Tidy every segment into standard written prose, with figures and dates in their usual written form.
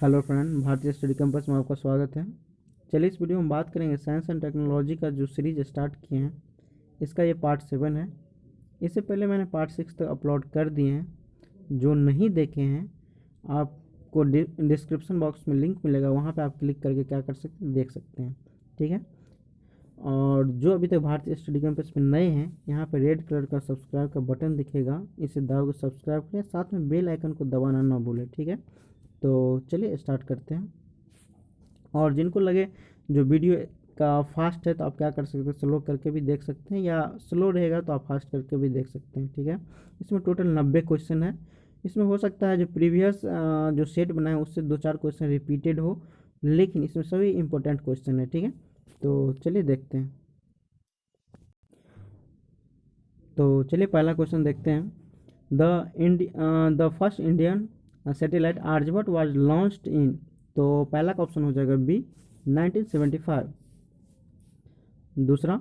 Hello friend, भारतीय study campus में आपका स्वागत है। चलिए इस वीडियो में बात करेंगे साइंस एंड टेक्नोलॉजी का जो सीरीज स्टार्ट किए हैं, इसका ये पार्ट 7 है। इससे पहले मैंने पार्ट 6 तक अपलोड कर दिए हैं। जो नहीं देखे हैं, आपको डिस्क्रिप्शन बॉक्स में लिंक मिलेगा, वहाँ पे आप क्लिक करके क्या कर सकते हैं, देख सकते हैं। ठीक है। और जो अभी तक भारतीय स्टडी कैंपस में नए हैं, यहाँ पे रेड कलर का सब्सक्राइब का बटन दिखेगा, इसे दबा के सब्सक्राइब करें, साथ में बेल आइकन को दबाना ना भूलें। ठीक है। तो चलिए स्टार्ट करते हैं। और जिनको लगे जो वीडियो का फास्ट है तो आप क्या कर सकते हैं, स्लो करके भी देख सकते हैं, या स्लो रहेगा तो आप फास्ट करके भी देख सकते हैं। ठीक है। इसमें टोटल 90 क्वेश्चन है। इसमें हो सकता है जो प्रीवियस जो सेट बनाए उससे 2-4 क्वेश्चन रिपीटेड हो, लेकिन इसमें सभी इंपॉर्टेंट क्वेश्चन है। ठीक है। तो चलिए देखते हैं। तो चलिए पहला क्वेश्चन देखते हैं। The first Indian satellite Aryabhata was launched in. तो पहला का ऑप्शन हो जाएगा बी, 1975। दूसरा,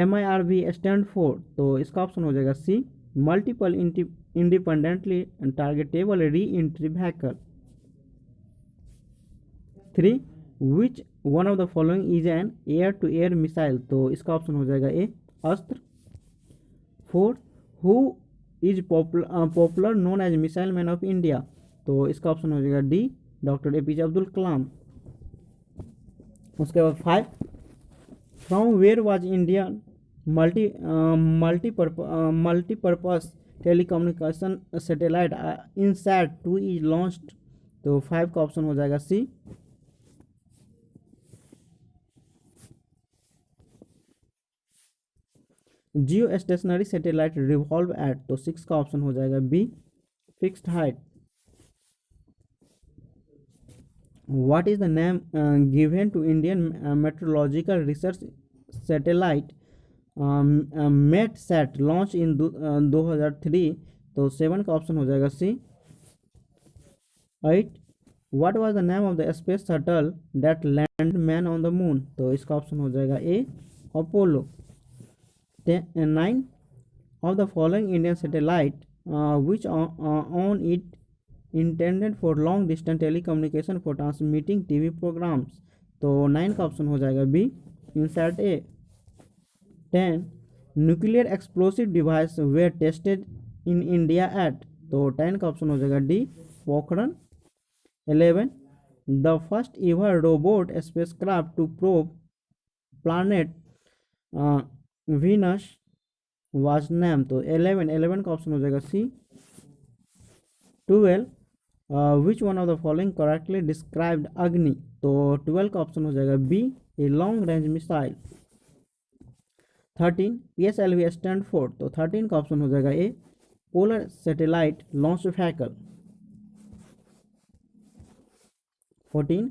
MIRV स्टैंड फॉर, तो इसका ऑप्शन हो जाएगा C, multiple independently targetable re entry vehicle. 3, which one of the following is an air to air missile, तो इसका ऑप्शन हो जाएगा A, Astra. 4, who is popular known as missile man of India, तो इसका ऑप्शन हो जाएगा D, doctor APJ Abdul Kalam. उसके बाद 5, from where was Indian multipurpose telecommunication satellite INSAT-2 is launched, तो 5 का ऑप्शन हो जाएगा सी। जियो स्टेशनरी सैटेलाइट रिवॉल्व एट, तो 6 का ऑप्शन हो जाएगा B, fixed height. What is the name given to Indian meteorological research satellite METSAT launch in 2003, तो 7 का ऑप्शन हो जाएगा सी। 8, what was the name of the space shuttle that land man on the moon, तो इसका option हो जाएगा A, Apollo. 9, of the following Indian satellite which on it intended for long distance telecommunication for transmitting TV programs, तो 9 का option हो जाएगा B, INSAT A। 10, nuclear explosive device were tested in India at, तो 10 का option हो जाएगा D, Pokhran. 11, the first ever robot spacecraft to probe planet Venus was name, तो 11 का ऑप्शन हो जाएगा C. 12, which one of the following correctly described Agni, तो 12 का ऑप्शन हो जाएगा B, a long range missile. 13, PSLV stand for, तो 13 का ऑप्शन हो जाएगा A, polar satellite launch vehicle. 14,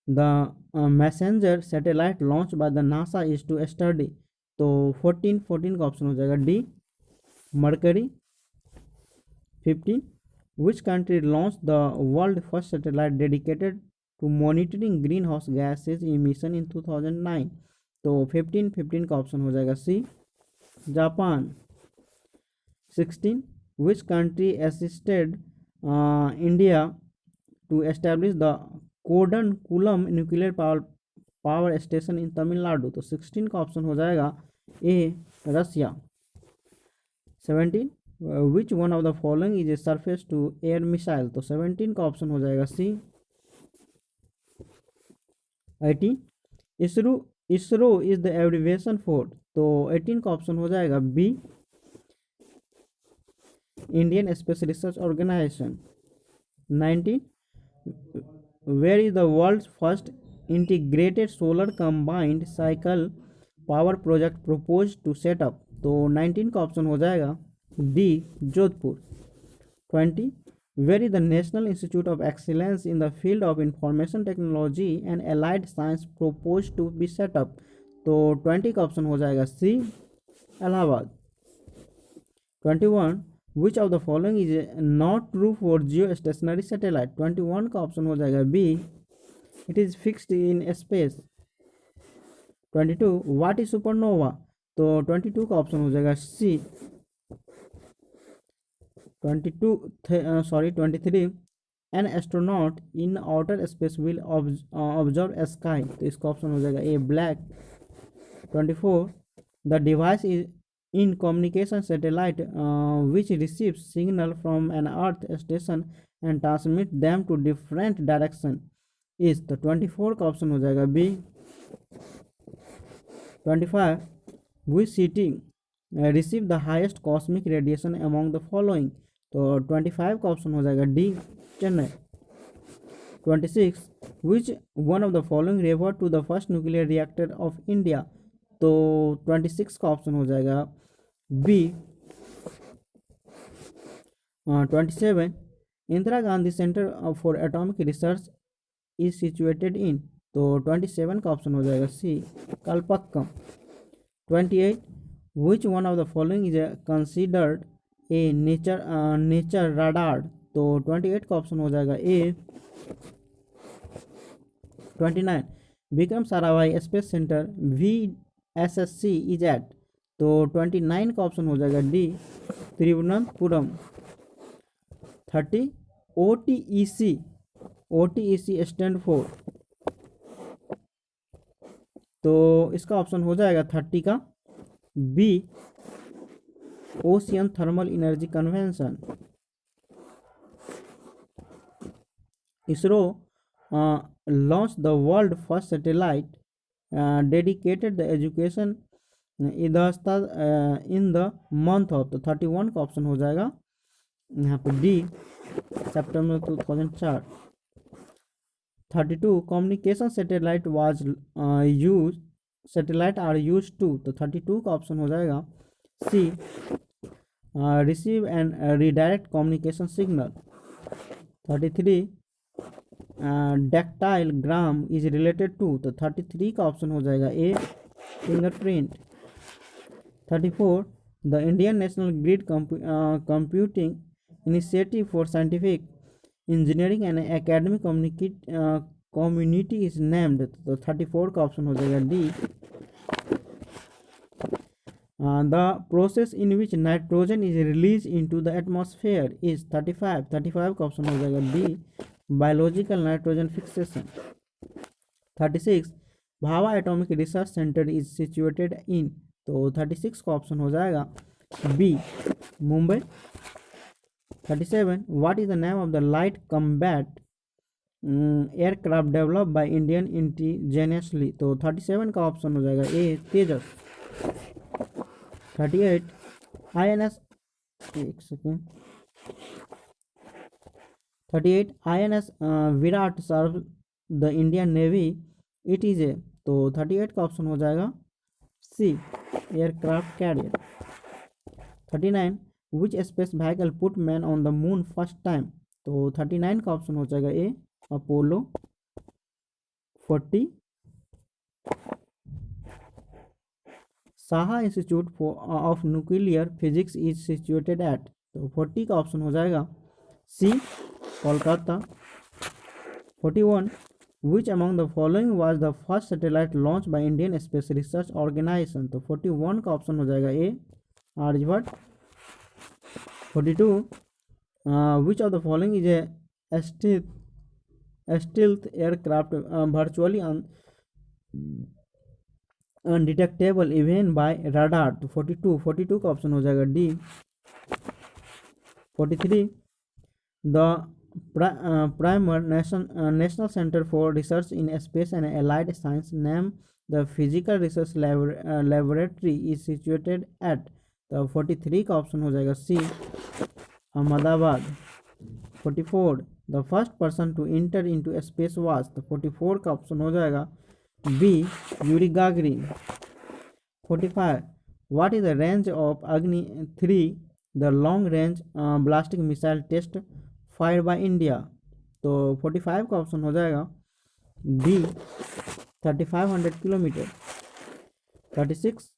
the messenger satellite launch by the NASA is to study, तो 14 का ऑप्शन हो जाएगा D, Mercury. 15, which country launch the world first satellite dedicated to monitoring green house gases emission in 2009, तो 15 का option हो जाएगा C, Japan. 16, which country assisted India to establish the Kudankulam nuclear power station in Tamil Nadu, तो 16 का option हो जाएगा A, Russia. 17, which one of the following is a surface to air missile, तो 17 का ऑप्शन हो जाएगा C. 18, ISRO is the abbreviation for, तो 18 का ऑप्शन हो जाएगा B, Indian space Research Organisation. 19, where is the world's first integrated solar combined cycle power project propose to setup, तो 19 का ऑप्शन हो जाएगा D, Jodhpur. 20, where is the National Institute of excellence in the field of information technology and allied science propose to be set up, तो 20 का option हो जाएगा C, Allahabad. 21, which of the following is not true for Jio stationery satellite, 21 का option हो जाएगा B, it is fixed in space. 22, what is supernova, तो 22 का option हो जाएगा C. 23, an astronaut in outer space will observe sky, तो इसका option हो जाएगा ए black. 24 the device is in communication satellite which receives signal from an earth station and transmit them to different direction is, तो 24 का option हो जाएगा B. 25 which city receive the highest cosmic radiation among the following, तो 25 का option हो जाएगा D Chennai. 26 which one of the following refer to the first nuclear reactor of India, तो 26 का ऑप्शन हो जाएगा B. 27 Indira Gandhi centre for atomic research is situated in, तो 27 का ऑप्शन हो जाएगा C Kalpakkam. 28 which one of the following is considered a nature radar, तो 28 का ऑप्शन हो जाएगा A. 29 Vikram Sarabhai space centre VSSC is at, तो 29 का ऑप्शन हो जाएगा D Thiruvananthapuram. 30 OTEC stand for, तो इसका ऑप्शन हो जाएगा 30 का B ocean thermal energy convention. ISRO launch the world first satellite dedicated the education in the month of, तो 31 का ऑप्शन हो जाएगा यहाँ पे डी सितंबर 2004। 32 communication satellite was use satellite are use to, तो 32 का ऑप्शन हो जाएगा C receive and redirect communication signal. 33 dactylogram is related to, तो 33 का ऑप्शन हो जाएगा A fingerprint. 34 the Indian national grid computing initiative for scientific engineering and academic community is named, तो 34 का ऑप्शन हो जाएगा D. The process in which nitrogen is release into the atmosphere is 35 का option हो जाएगा D biological nitrogen fixation. 36 Bhabha atomic research centre is situated in, तो 36 का option हो जाएगा B Mumbai. 37 what is the name of the light combat aircraft developed by Indian indigenously, तो 37 का option हो जाएगा ए तेजस। 38 INS एक second 38 INS Viraat serve the Indian navy it is a, तो 38 का ऑप्शन हो जाएगा C aircraft carrier. 39 which space vehicle put man on the moon first time, तो 39 का ऑप्शन हो जाएगा A Apollo 40। Saha institute of nuclear physics is situated at, तो 40 का ऑप्शन हो जाएगा C Kolkata. 41 which among the following was the first satellite launch by Indian space Research organisation, तो 41 का ऑप्शन हो जाएगा A Aryabhata. 42 which of the following is a stealth aircraft virtually undetectable even by radar, तो 42 का option हो जाएगा D. 43 the primer national centre for research in space and allied science name the physical research laboratory is situated at, तो 43 का option हो जाएगा C Ahmedabad. 44 the first person to enter into space was, तो 44 का option हो जाएगा B Yuri Gagarin. 45 what is the range of Agni 3 the long range ballistic missile test fire by India, तो 45 का ऑप्शन हो जाएगा D 3500 kilometre. 46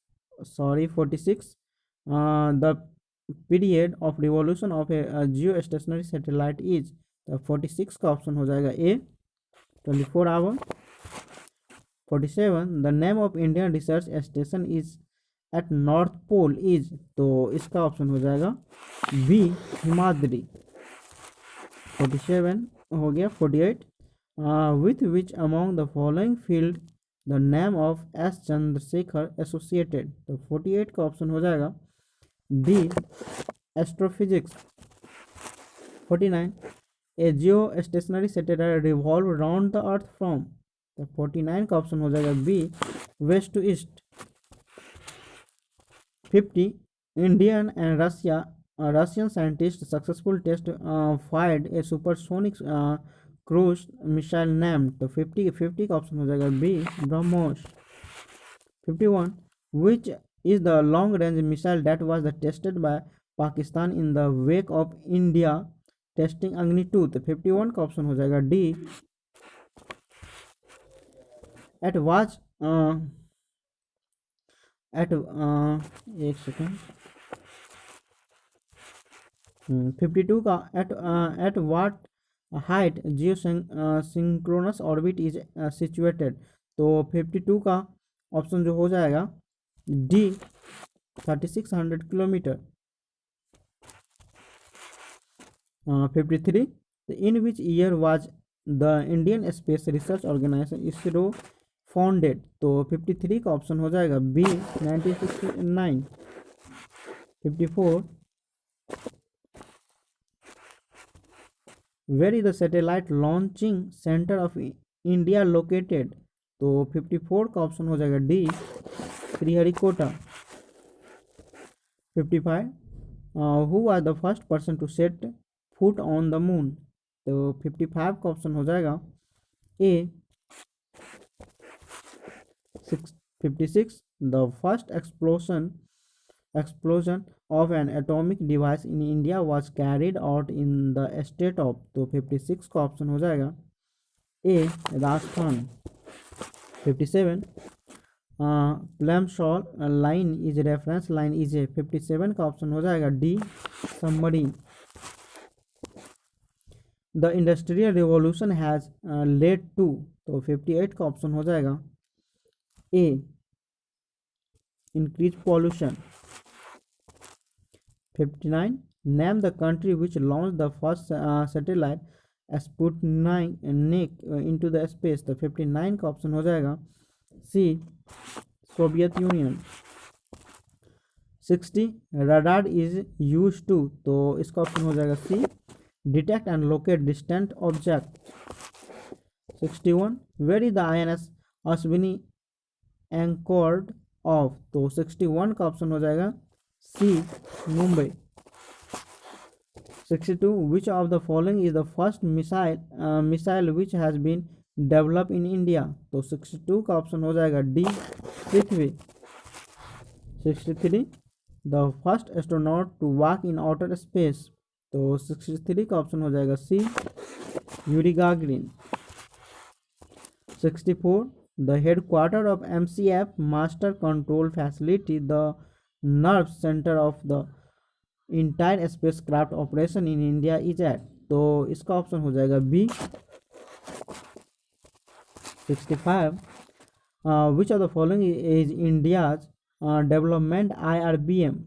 the period of revolution of a Jio stationery satellite is, तो 46 का option हो जाएगा A 24 hour. 47 the name of Indian research station is at north pole is, तो इसका ऑप्शन हो जाएगा बी हिमाद्री। 47 हो गया 48। With which among the following field the name of S Chandrasekhar associated, तो 48 का ऑप्शन हो जाएगा D astrophysics. 49 a Jio stationery satellite revolve round the earth from, तो 49 का ऑप्शन हो जाएगा B west to east. 50 Indian and Russian scientist successful test fired a supersonic cruise missile name, तो 50 का ऑप्शन हो जाएगा B BrahMos. 51 which is the long range missile that was tested by Pakistan in the wake of India testing Agni 2, तो 51 का option हो जाएगा D एट वाच एट एक सेकेंड 52 का at what height geosynchronous orbit is situated, तो 52 का ऑप्शन जो हो जाएगा D 3600 kilometre. 53 in which year was the Indian space Research Organisation ISRO founded, तो 53 का ऑप्शन हो जाएगा B 1969। 54 where is the satellite launching centre of India located, तो 54 का ऑप्शन हो जाएगा D Sriharikota. 55 who was the first person to set foot on the moon, तो 55 का ऑप्शन हो जाएगा A 56 the first explosion of an atomic device in India was carried out in the state of, तो 56 का option हो जाएगा A Rajasthan. 57 Plimsoll line is reference line is a, 57 का option हो जाएगा D submarine. The industrial revolution has led to, तो 58 का option हो जाएगा A increase pollution. 59 name the country which launch the first satellite Sputnik into the space, तो 59 का option हो जाएगा C Soviet Union. 60 radar is use to, तो इसका ऑप्शन हो जाएगा C detect and locate distant object. 61 where is the INS Ashwini anchored off, तो 61 का ऑप्शन हो जाएगा C Mumbai. 62 which of the following is the first missile which has been develop in India, तो 62 का ऑप्शन हो जाएगा D Prithvi. 63 the first astronaut to walk in outer space, तो 63 का ऑप्शन हो जाएगा C Yuri Gagarin. 64 the headquarter of MCF master control facility the nerve center of the entire spacecraft operation in India is at, तो इसका option हो जाएगा B. 65 which of the following is India's development IRBM,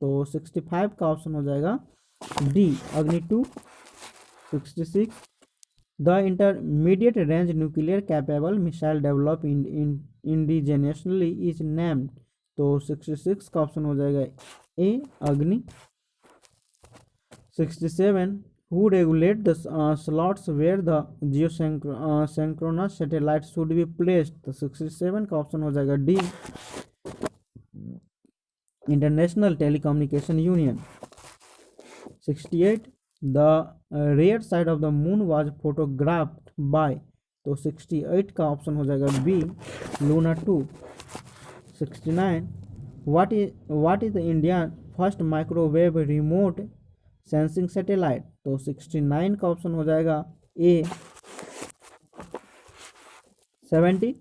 तो 65 का option हो जाएगा D Agni 2। 66 the intermediate range nuclear capable missile develop indigenously is named, तो 66 का ऑप्शन हो जाएगा A Agni. 67 who regulate the slots where the geosynchronous satellite should be placed, तो 67 का ऑप्शन हो जाएगा D international telecommunication union. 68 the rare side of the moon was photographed by, तो 68 का ऑप्शन हो जाएगा B Luna 2। 69 what is the India first microwave remote sensing satellite, तो 69 का ऑप्शन हो जाएगा ए। 70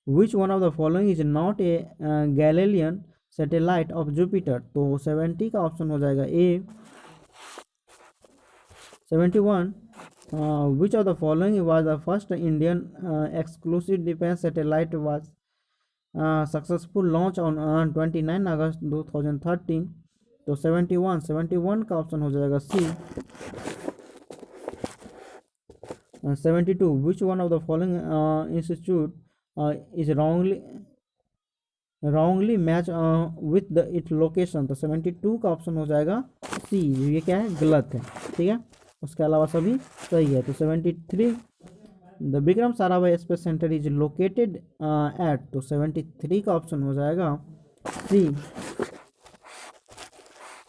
विच one of the following is not a Galilean satellite of Jupiter, तो 70 का ऑप्शन हो जाएगा ए। 71 which of the following was the first Indian exclusive defense satellite was successful launch on 29 अगस्त 2013, तो 71 का ऑप्शन हो जाएगा सी 72 विच one of the following institute is wrongly match with the it location. तो 72 का ऑप्शन हो जाएगा सी, ये क्या है, गलत है। ठीक है, उसके अलावा सभी सही है। तो 73 the Vikram Sarabhai space centre is located at. तो 73 का ऑप्शन हो जाएगा C.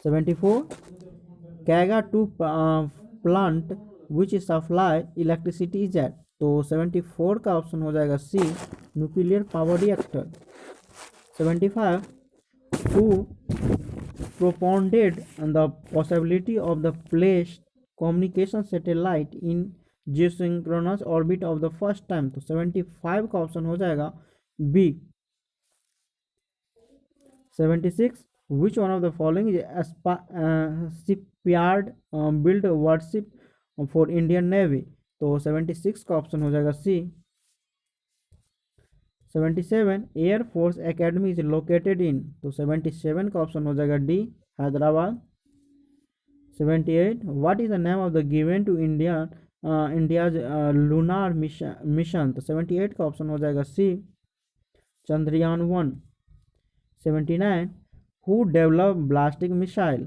74 Kaiga two plant which supply electricity is at. तो 74 का ऑप्शन हो जाएगा C, nuclear power reactor. 75 who propounded the possibility of the placed communication satellite in geosynchronous orbit of the first time। तो 75 का ऑप्शन हो जाएगा B. 76 which one of the following is shipyard build warship for Indian Navy। तो 76 का option हो जाएगा C. 77 air force academy is located in. तो 77 का ऑप्शन हो जाएगा D, Hyderabad. 78 what is the name of the given to India's lunar mission. तो 78 का ऑप्शन हो जाएगा C, Chandrayaan 1। 79 who develop ballistic missile.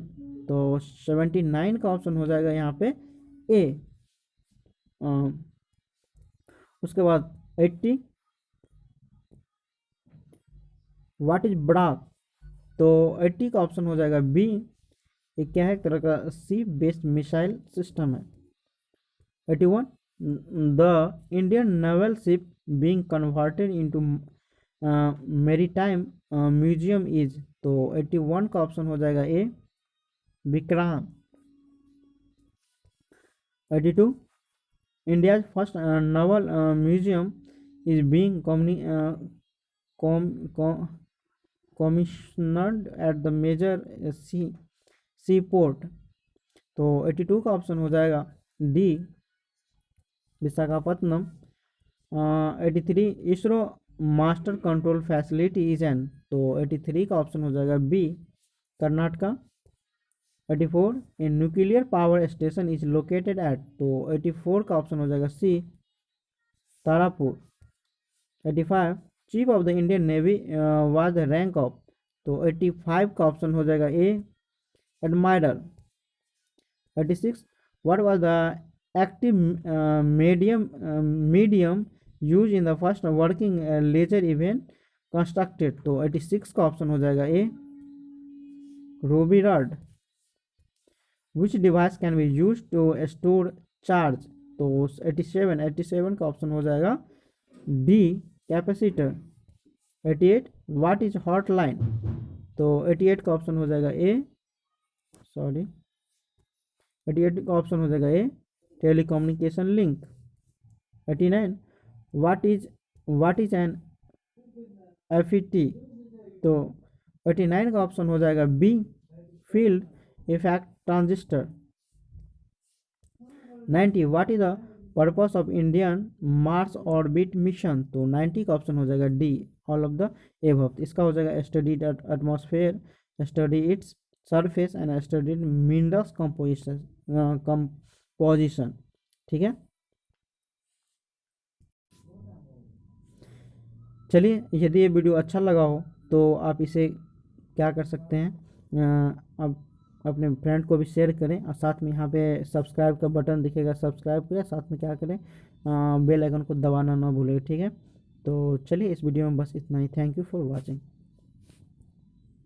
तो 79 का ऑप्शन हो जाएगा यहाँ पे ए। उसके बाद 80 व्हाट इज ब्राक। तो 80 का ऑप्शन हो जाएगा बी, ये क्या है, एक तरह का सी बेस्ड मिसाइल सिस्टम है। 81 the Indian naval ship being converted into maritime museum is. तो 81 का ऑप्शन हो जाएगा A, Vikrant. 82 India first naval museum is being commissioned at the major seaport। तो 82 का ऑप्शन हो जाएगा D, Visakhapatnam. 83 ISRO master control facility is an. तो 83 का ऑप्शन हो जाएगा B, Karnataka. 84 a nuclear power station is located at. तो 84 का ऑप्शन हो जाएगा C, Tarapur. 85 chief of the Indian navy was the rank of. तो 85 का ऑप्शन हो जाएगा A, admiral. 86 what was the active medium use in the first working laser event constructed. तो 86 का ऑप्शन हो जाएगा A, ruby rod. Which device can be use to store charge. तो 87 का ऑप्शन हो जाएगा D, capacitor. 88 what is hotline. तो 88 का ऑप्शन हो जाएगा ए, 88 का ऑप्शन हो जाएगा A, telecommunication link. 89 what is an FET. तो 89 का ऑप्शन हो जाएगा B, field effect transistor. 90 what is the purpose of Indian Mars orbit mission. तो 90 का ऑप्शन हो जाएगा D, all of the above. इसका हो जाएगा study atmosphere, study its surface and study minerals composition. ठीक है, चलिए, यदि ये वीडियो अच्छा लगा हो तो आप इसे क्या कर सकते हैं, अब अपने फ्रेंड को भी शेयर करें, और साथ में यहाँ पे सब्सक्राइब का बटन दिखेगा, सब्सक्राइब करें, साथ में क्या करें, बेल आइकन को दबाना ना भूलें। ठीक है, तो चलिए, इस वीडियो में बस इतना ही। Thank you for watching.